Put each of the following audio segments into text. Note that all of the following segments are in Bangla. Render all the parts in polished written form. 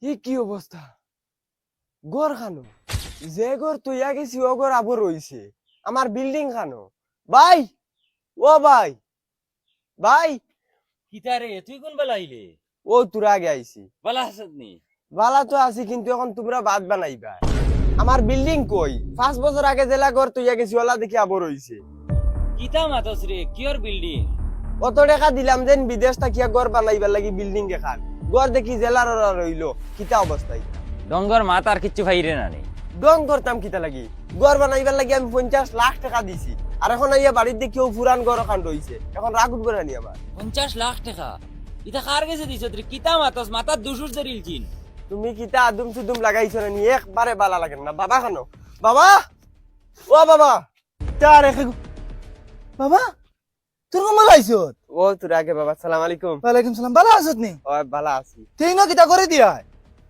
কি অবস্থা গড় খানো যে গড় তুইয়া গেছি ও গড় আবার রইছে আমার বিল্ডিং খানো ভাই ও ভাই ভাই কিতারে তুই কোন বেলা আইলে? ও তোরা আগে আইছি বালা হাসত নি? বালা তো আছি কিন্তু এখন তোমরা বাদ বানাইবা আমার বিল্ডিং কই 5 বছর আগে জেলা গড় তুইয়া গেছি ওলা দেখি আবার রইছে কিতা মাতস রে কিয়র বিল্ডিং? কত টাকা দিলাম যেন বিদেশ থাকিয়া গড় বানাইবার লাগি বিল্ডিং দেখান গড় দেখি জেলার রইলো কিতা অবস্থায় ডঙ্গর মাত আর কিচ্ছু ভাইরে না নে। ডং করতাম কিতা লাগি গড় বানাইবার লাগি আমি 50 লাখ টাকা দিছি আর এখন আইয়া বাড়ির দেখি কেউ পুরান গড় কাণ্ড হইছে এখন রাগ উঠবে না নি আমার 50 লাখ টাকা ইটা কার কাছে দিছ রে? কিতা মাতস মাথার দুশুর জরিল চিন। তুমি কিতা আদুম সুদুম লাগাইছো না নি একবারে বালা লাগে না বাবা খানো বাবা ও বাবা তার একে বাবা তোর কোন লাইছত? ও তোর আগে বাবা সালাম আলাইকুম ওয়ালাইকুম সালাম, ভালো আছত নি? ও বালা আছি তুই ন কিতা করে দিয়া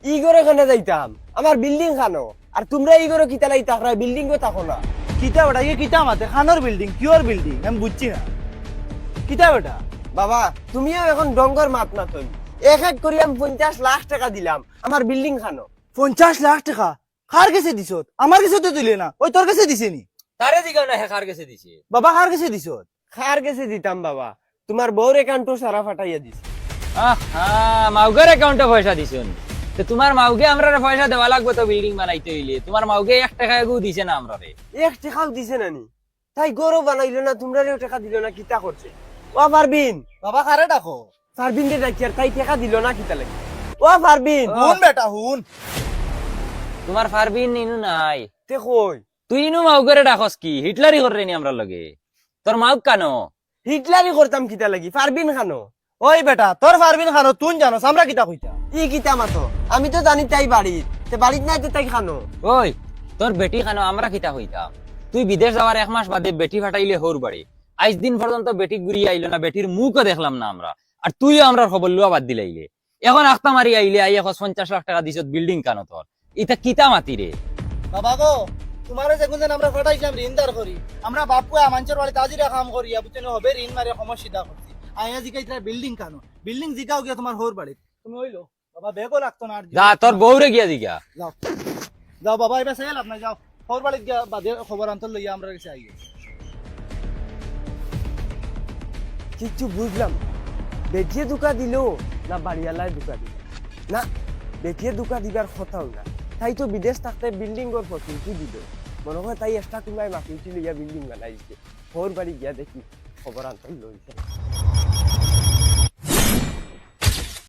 ই গড়ে খানে যাইতাম আমার বিল্ডিং খানো আর তোমরা ই গড়ে কিতা লাইতা আপনার বিল্ডিং গো থাকো না কিতা বেটা ইয়ে কিতা মাতে খানোর বিল্ডিং কিওর বিল্ডিং আমি বুঝছি না কিতা বেটা বাবা তুমিও এখন ডঙ্গর মাত না তুমি এক এক করে আমি 50 লাখ টাকা দিলাম আমার বিল্ডিং খানো 50 লাখ টাকা কার কাছে দিছত? আমার কাছে তো দিলে না, ওই তোর কাছে দিছে নি? তারে দিগাও না হে কার কাছে দিছে? বাবা কার কাছে দিছত? খার গেছে দিতাম বাবা তোমার বউর অ্যাকাউন্টও সারা ফাটাইয়া দিছি আহা মাউগের অ্যাকাউন্টে পয়সা দিছুন। তো তোমার মাউগে আমরারে পয়সা দেওয়া লাগবে তো বিল্ডিং বানাইতে হইলে। তোমার মাউগে 1 টাকা এগু দিছে না আমরারে। এক টাকাও দিছে না নি তাই গরো বানাইলো না তোমরাও টাকা দিল না কিতা করছে ও পারবিন বাবা কারে ডাকো? পারবিন দে ডাকি আর তাই টাকা দিল না কিতা লাগে ও পারবিন হুন বেটা হুন। তোমার ফারবিন নিনু নাই। তে কই তুই ইনু মাউগেরে ডাকস কি? হিটলারি করে নি আমরা লগে। তোর মাউগ কানো? হিটলারি করতাম কিতা লাগি পারবিন খানো ওই বেটা তোর পারবিন খানো তুই জানোস আমরা কিতা কইতা? ই কিতা মাতো আমি তো জানি তাই বাড়িত তে বাড়িত নাই তো তাই খানো ওই তোর বেটি খানো আমরা কিতা হইতাম? তুই বিদেশ যাওয়ার 1 মাস বাদে বেটি ফাটাইলে হোর বাড়ি আজ দিন পর্যন্ত বেটি ঘুরিয়ে আইলো না, বেটির মুখও দেখলাম না আমরা। আর তুইও আমরা খবর লুয়া বাদ দিলাইলে এখন আখতা মারি আইলে আই এখন 50 লাখ টাকা দিছত বিল্ডিং কানো তোর ইটা কিতা মাতি রে? বাবা গো তোমারে যেগুন যেন আমরা ফটাইছিলাম ঋণদার করি আমরা বাপুয়া মানুষের বাড়িতে আজিরা কাম করি বুঝছেন হবে ঋণ মারে সমস্যা করছি আয়া জিকাইতরা বিল্ডিং কানো বিল্ডিং জিকাও গিয়া তোমার হোর বাড়ি তুমি হইলো বাবা বেগও লাগতো না আর যা তোর বউরে গিয়া দিগা। যাও যাও বাবা এবার সাইল আপনি যাও হোর বাড়ি গিয়া বাদে খবর আনতে লইয়া আমরা কাছে আইয়ে কিচ্ছু বুঝলাম বেটিয়ে দুকা দিল না বাড়িওয়ালায় দুকা দিল না বেটিয়ে দুকা দিবার কথাও না তাই তো বিদেশ থাকতে বিল্ডিং ওর ফসিলিটি দিল মনে হয় তাই একটা তোমায় মাফিটি লইয়া বিল্ডিং বানাইছে ওর বাড়ি গিয়া দেখি খবর আনতে লইছে